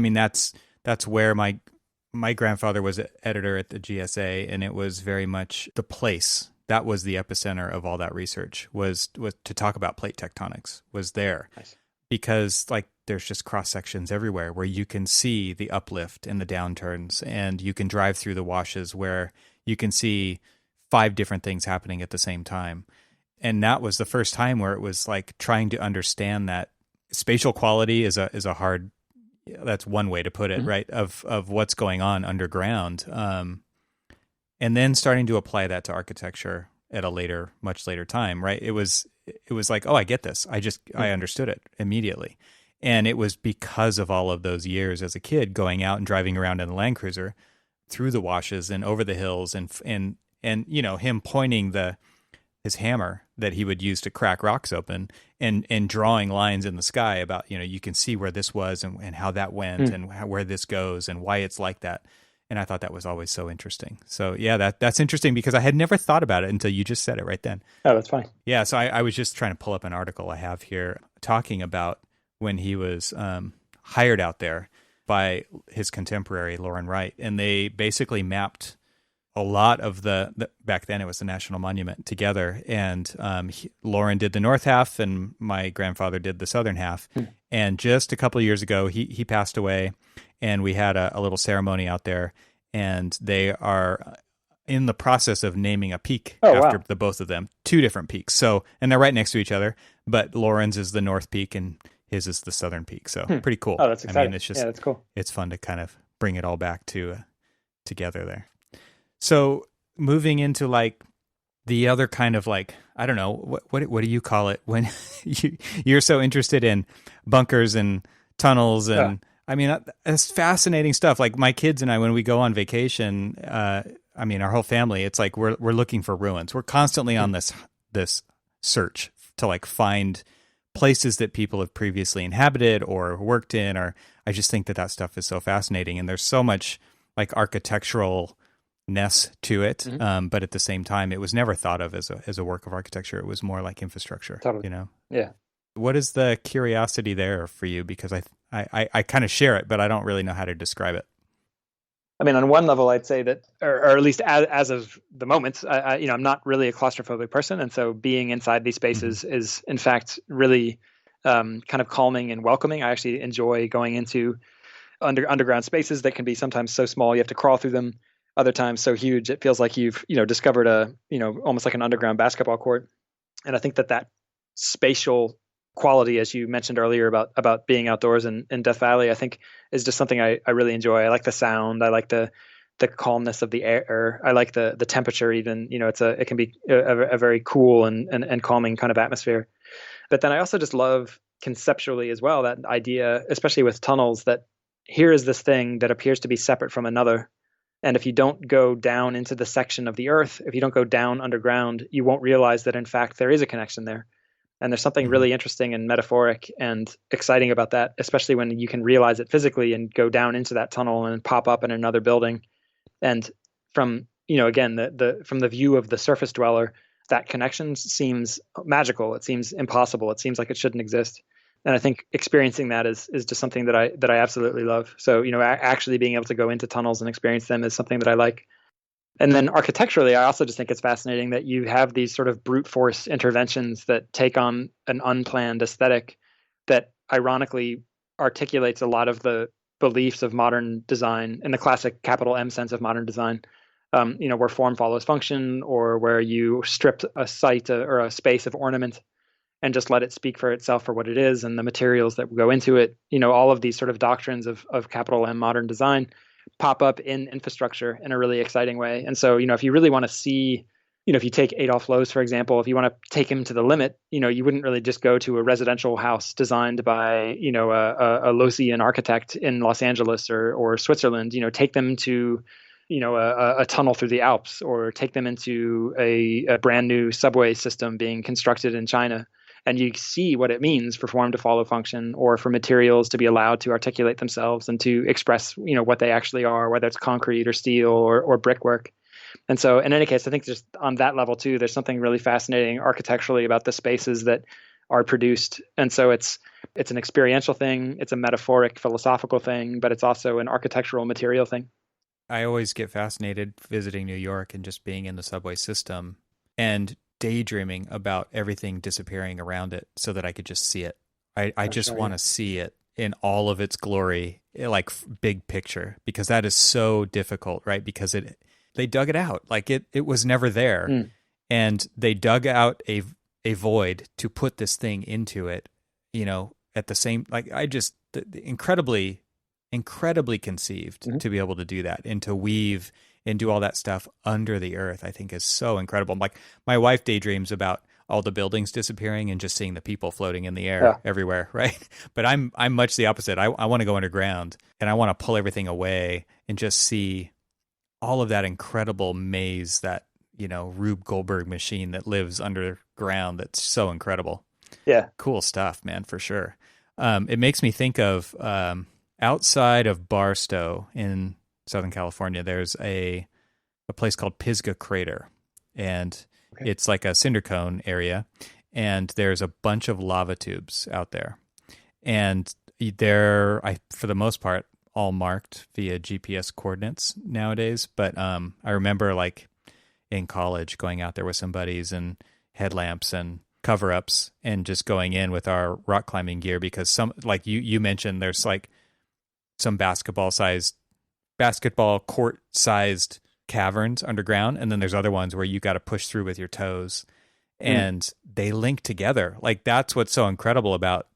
that's where my grandfather was editor at the GSA, and it was very much the place that was the epicenter of all that research was to talk about plate tectonics was there. Nice. Because like there's just cross sections everywhere where you can see the uplift and the downturns, and you can drive through the washes where you can see 5 different things happening at the same time. And that was the first time where it was like trying to understand that spatial quality is a hard, that's one way to put it, right? Of what's going on underground. And then starting to apply that to architecture at a much later time, right? It was like, oh, I get this. I understood it immediately. And it was because of all of those years as a kid going out and driving around in the Land Cruiser through the washes and over the hills and him pointing the his hammer that he would use to crack rocks open, and drawing lines in the sky about, you can see where this was and how that went and where this goes and why it's like that. And I thought that was always so interesting. So yeah, that's interesting because I had never thought about it until you just said it right then. Oh, that's funny. Yeah. So I was just trying to pull up an article I have here talking about when he was hired out there by his contemporary, Lauren Wright. And they basically mapped a lot of the back then it was the National Monument together. And Lauren did the north half and my grandfather did the southern half. And just a couple of years ago, he passed away. And we had a little ceremony out there, and they are in the process of naming a peak after the both of them, 2 different peaks. So, and they're right next to each other, but Lauren's is the north peak and his is the southern peak. So pretty cool. Oh, that's exciting. I mean, it's just, that's cool. It's fun to kind of bring it all back to together there. So moving into like the other kind of like, I don't know, what do you call it when you're so interested in bunkers and tunnels and I mean, it's fascinating stuff. Like my kids and I, when we go on vacation, I mean, our whole family, it's like we're looking for ruins. We're constantly on this search to like find places that people have previously inhabited or worked in. Or I just think that stuff is so fascinating, and there's so much like architecturalness to it. But at the same time, it was never thought of as a work of architecture. It was more like infrastructure. Totally. Yeah. What is the curiosity there for you? Because I kind of share it, but I don't really know how to describe it. I mean, on one level, I'd say that, or at least as of the moment, I'm not really a claustrophobic person, and so being inside these spaces is, in fact, really kind of calming and welcoming. I actually enjoy going into underground spaces that can be sometimes so small you have to crawl through them. Other times so huge it feels like you've discovered almost like an underground basketball court. And I think that spatial quality, as you mentioned earlier about being outdoors in Death Valley, I think is just something I really enjoy. I like the sound. I like the calmness of the air. I like the temperature even. It can be a very cool and calming kind of atmosphere. But then I also just love conceptually as well that idea, especially with tunnels, that here is this thing that appears to be separate from another. And if you don't go down into the section of the earth, if you don't go down underground, you won't realize that in fact there is a connection there. And there's something really interesting and metaphoric and exciting about that, especially when you can realize it physically and go down into that tunnel and pop up in another building. And from, again, from the view of the surface dweller, that connection seems magical. It seems impossible. It seems like it shouldn't exist. And I think experiencing that is just something that I absolutely love. So, actually being able to go into tunnels and experience them is something that I like. And then architecturally, I also just think it's fascinating that you have these sort of brute force interventions that take on an unplanned aesthetic that ironically articulates a lot of the beliefs of modern design in the classic capital M sense of modern design, where form follows function, or where you stripped a site or a space of ornament and just let it speak for itself for what it is and the materials that go into it. All of these sort of doctrines of capital M modern design pop up in infrastructure in a really exciting way. And so, if you really want to see, if you take Adolf Loos, for example, if you want to take him to the limit, you wouldn't really just go to a residential house designed by, a Loosian architect in Los Angeles or Switzerland. Take them to, a tunnel through the Alps, or take them into a brand new subway system being constructed in China. And you see what it means for form to follow function, or for materials to be allowed to articulate themselves and to express, what they actually are, whether it's concrete or steel or brickwork. And so in any case, I think just on that level too, there's something really fascinating architecturally about the spaces that are produced. And so it's an experiential thing. It's a metaphoric, philosophical thing, but it's also an architectural material thing. I always get fascinated visiting New York and just being in the subway system and daydreaming about everything disappearing around it so that I could just see it. I just want to see it in all of its glory, like big picture, because that is so difficult, right? Because they dug it out. Like it was never there. And they dug out a void to put this thing into it, at the same, like incredibly conceived to be able to do that and to weave and do all that stuff under the earth, I think is so incredible. Like my wife daydreams about all the buildings disappearing and just seeing the people floating in the air everywhere, right? But I'm much the opposite. I want to go underground and I want to pull everything away and just see all of that incredible maze that, Rube Goldberg machine that lives underground. That's so incredible. Yeah. Cool stuff, man, for sure. It makes me think of outside of Barstow in Southern California, there's a place called Pisgah Crater, and it's like a cinder cone area, and there's a bunch of lava tubes out there, and they're, for the most part, all marked via GPS coordinates nowadays. But I remember like in college going out there with some buddies and headlamps and cover-ups and just going in with our rock climbing gear, because some, like you mentioned, there's like some basketball court sized caverns underground, and then there's other ones where you got to push through with your toes, and they link together. Like that's what's so incredible about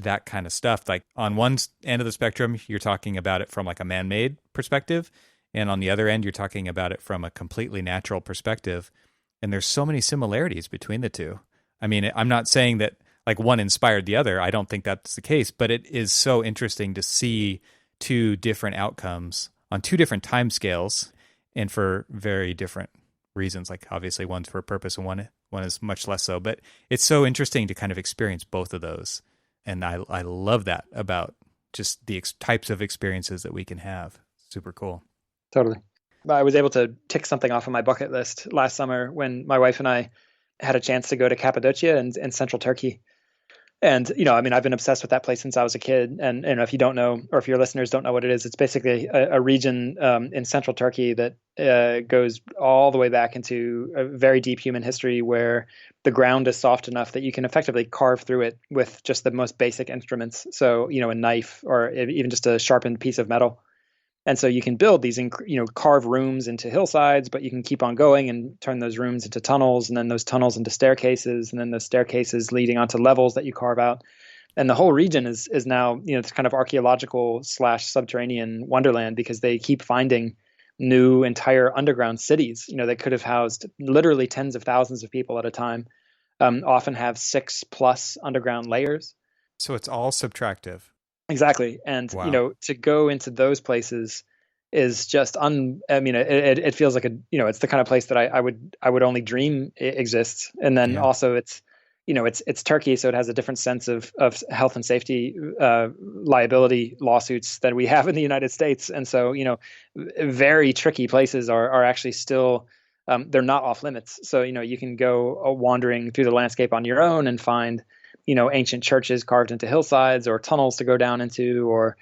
that kind of stuff. Like on one end of the spectrum, you're talking about it from like a man-made perspective, and on the other end, you're talking about it from a completely natural perspective. And there's so many similarities between the two. I mean, I'm not saying that like one inspired the other. I don't think that's the case, but it is so interesting to see two different outcomes on two different timescales and for very different reasons. Like obviously one's for a purpose and one is much less so, but it's so interesting to kind of experience both of those. And I love that about just the types of experiences that we can have. Super cool. Totally. I was able to tick something off of my bucket list last summer when my wife and I had a chance to go to Cappadocia and central Turkey. And, I've been obsessed with that place since I was a kid. And, if you don't know, or if your listeners don't know what it is, it's basically a region in central Turkey that goes all the way back into a very deep human history, where the ground is soft enough that you can effectively carve through it with just the most basic instruments. So, a knife or even just a sharpened piece of metal. And so you can build these, carve rooms into hillsides, but you can keep on going and turn those rooms into tunnels, and then those tunnels into staircases, and then the staircases leading onto levels that you carve out. And the whole region is now, this kind of archaeological / subterranean wonderland, because they keep finding new entire underground cities, that could have housed literally tens of thousands of people at a time, often have 6+ underground layers. So it's all subtractive. Exactly. And, wow. To go into those places is just, it feels like it's the kind of place that I would only dream exists. And then also it's Turkey. So it has a different sense of health and safety, liability lawsuits than we have in the United States. And so, very tricky places are actually still, they're not off limits. So, you can go wandering through the landscape on your own and find ancient churches carved into hillsides, or tunnels to go down into, or,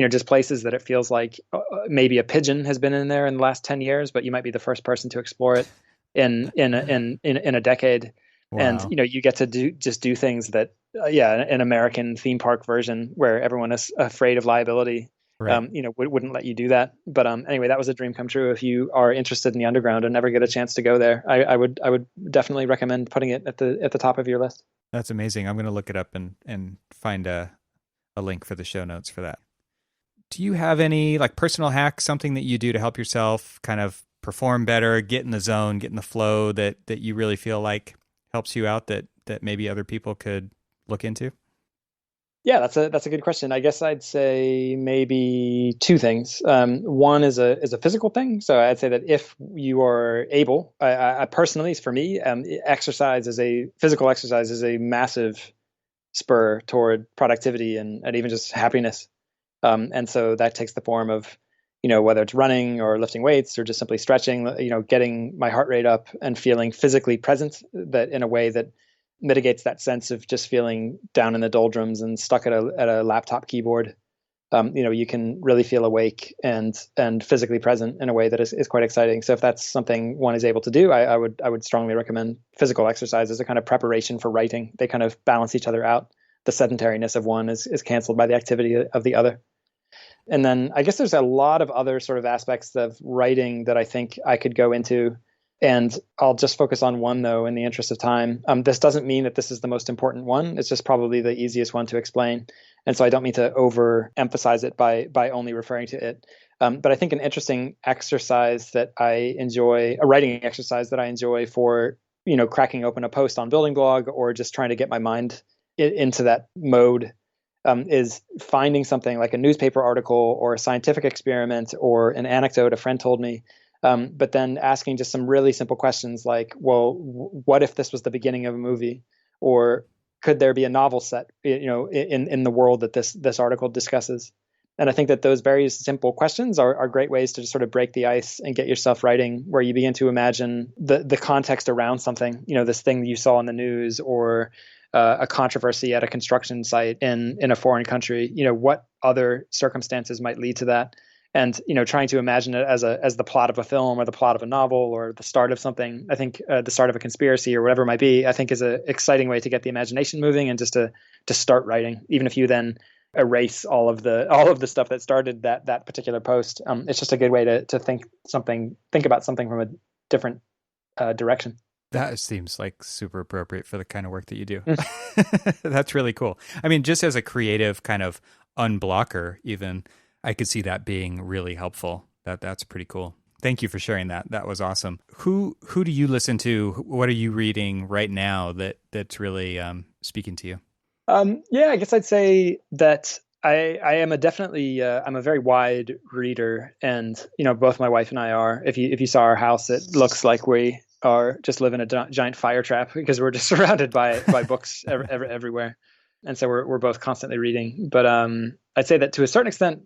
just places that it feels like maybe a pigeon has been in there in the last 10 years, but you might be the first person to explore it in a decade. Wow. And, you get to do things that, an American theme park version where everyone is afraid of liability, right. Wouldn't let you do that. But anyway, that was a dream come true. If you are interested in the underground and never get a chance to go there, I would definitely recommend putting it at the top of your list. That's amazing. I'm going to look it up and find a link for the show notes for that. Do you have any like personal hacks, something that you do to help yourself kind of perform better, get in the zone, get in the flow that you really feel like helps you out that maybe other people could look into? Yeah, that's a good question. I guess I'd say maybe two things. One is a physical thing. So I'd say that if you are able, I personally, for me, physical exercise is a massive spur toward productivity and even just happiness. And so that takes the form of, whether it's running or lifting weights or just simply stretching, getting my heart rate up and feeling physically present, that in a way that mitigates that sense of just feeling down in the doldrums and stuck at a laptop keyboard. You can really feel awake and physically present in a way that is quite exciting. So if that's something one is able to do, I would strongly recommend physical exercise as a kind of preparation for writing. They kind of balance each other out. The sedentariness of one is canceled by the activity of the other. And then I guess there's a lot of other sort of aspects of writing that I think I could go into. And I'll just focus on one, though, in the interest of time. This doesn't mean that this is the most important one. It's just probably the easiest one to explain. And so I don't mean to overemphasize it by only referring to it. But I think an interesting exercise that I enjoy, a writing exercise that I enjoy for, cracking open a post on Building Blog or just trying to get my mind into that mode, is finding something like a newspaper article or a scientific experiment or an anecdote a friend told me, But then asking just some really simple questions like, well, what if this was the beginning of a movie? Or could there be a novel set, in the world that this article discusses? And I think that those very simple questions are great ways to just sort of break the ice and get yourself writing, where you begin to imagine the context around something, this thing you saw in the news, or a controversy at a construction site in a foreign country. What other circumstances might lead to that? And trying to imagine it as the plot of a film, or the plot of a novel, or the start of something. I think the start of a conspiracy, or whatever it might be, I think is an exciting way to get the imagination moving, and just to start writing, even if you then erase all of the stuff that started that particular post. It's just a good way to think about something from a different direction. That seems like super appropriate for the kind of work that you do. That's really cool. I mean, just as a creative kind of unblocker, even, I could see that being really helpful. That's pretty cool. Thank you for sharing that. That was awesome. Who do you listen to? What are you reading right now that's really speaking to you? I guess I'd say that I am I'm a very wide reader, and both my wife and I are. If you saw our house, it looks like we are just live in a giant fire trap, because we're just surrounded by books everywhere, and so we're both constantly reading. But I'd say that to a certain extent,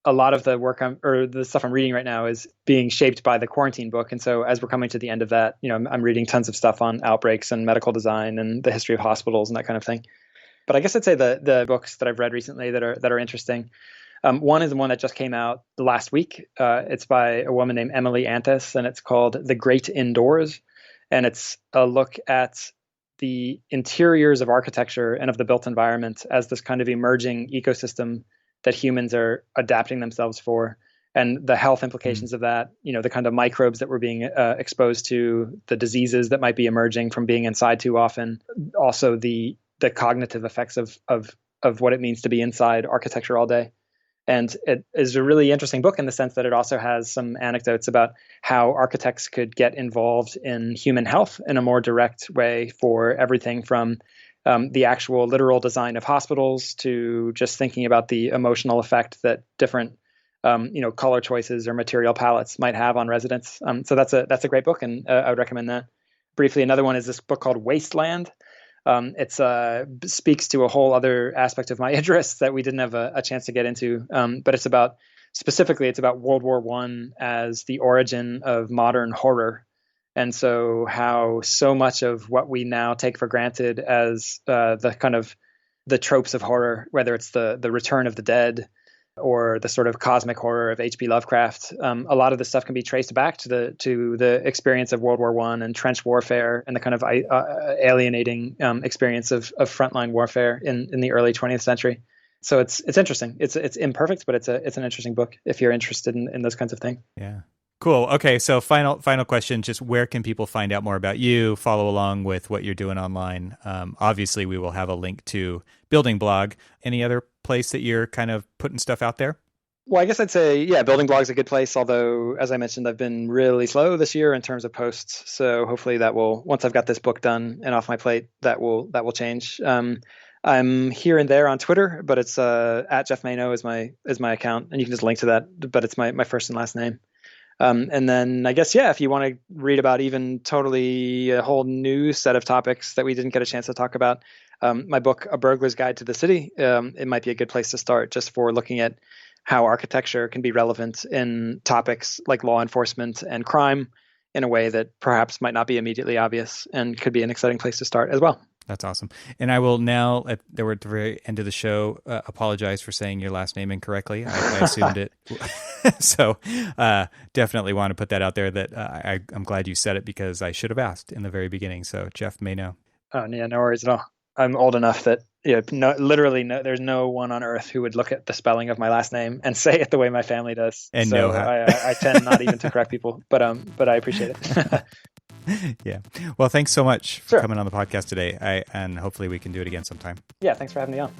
a lot of the work the stuff I'm reading right now is being shaped by the quarantine book. And so as we're coming to the end of that, I'm reading tons of stuff on outbreaks and medical design and the history of hospitals and that kind of thing. But I guess I'd say the books that I've read recently that are interesting. One is the one that just came out last week. It's by a woman named Emily Antis, and it's called The Great Indoors. And it's a look at the interiors of architecture and of the built environment as this kind of emerging ecosystem that humans are adapting themselves for, and the health implications of that, the kind of microbes that we're being exposed to, the diseases that might be emerging from being inside too often, also the cognitive effects of what it means to be inside architecture all day. And it is a really interesting book in the sense that it also has some anecdotes about how architects could get involved in human health in a more direct way, for everything from the actual literal design of hospitals to just thinking about the emotional effect that different color choices or material palettes might have on residents. So that's a great book, and I would recommend that. Briefly, another one is this book called Wasteland. It speaks to a whole other aspect of my interests that we didn't have a chance to get into. But it's about World War I as the origin of modern horror. And so how so much of what we now take for granted as the kind of the tropes of horror, whether it's the return of the dead or the sort of cosmic horror of H.P. Lovecraft, a lot of the stuff can be traced back to the experience of World War I and trench warfare, and the kind of alienating experience of frontline warfare in the early 20th century. So it's interesting. It's imperfect, but it's an interesting book if you're interested in those kinds of things. Yeah. Cool. Okay. So final question, just where can people find out more about you, follow along with what you're doing online? Obviously, we will have a link to Building Blog. Any other place that you're kind of putting stuff out there? Well, I guess I'd say, Building Blog's a good place. Although, as I mentioned, I've been really slow this year in terms of posts. So hopefully that will, once I've got this book done and off my plate, that will change. I'm here and there on Twitter, but it's at Geoff Manaugh is my account, and you can just link to that. But it's my first and last name. And then I guess, if you want to read about even totally a whole new set of topics that we didn't get a chance to talk about, my book, A Burglar's Guide to the City, it might be a good place to start just for looking at how architecture can be relevant in topics like law enforcement and crime in a way that perhaps might not be immediately obvious, and could be an exciting place to start as well. That's awesome. And I will now, at the very end of the show, apologize for saying your last name incorrectly. I assumed it. So definitely want to put that out there, that I'm glad you said it, because I should have asked in the very beginning. So Geoff Manaugh. Oh, yeah, no worries at all. I'm old enough that there's no one on earth who would look at the spelling of my last name and say it the way my family does. And so know how. I tend not even to correct people, but I appreciate it. Yeah. Well, thanks so much for coming on the podcast today. And hopefully we can do it again sometime. Yeah. Thanks for having me on.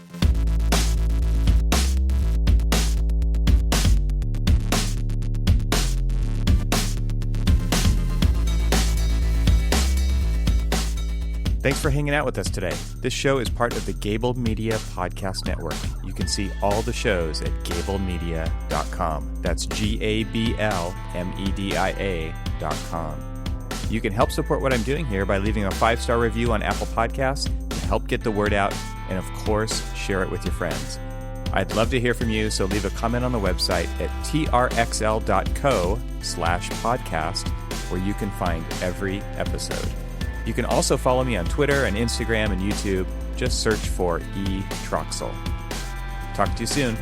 Thanks for hanging out with us today. This show is part of the Gable Media Podcast Network. You can see all the shows at gablemedia.com. That's GABLMEDIA.com. You can help support what I'm doing here by leaving a 5-star review on Apple Podcasts to help get the word out, and of course, share it with your friends. I'd love to hear from you, so leave a comment on the website at trxl.co/podcast, where you can find every episode. You can also follow me on Twitter and Instagram and YouTube. Just search for eTroxel. Talk to you soon.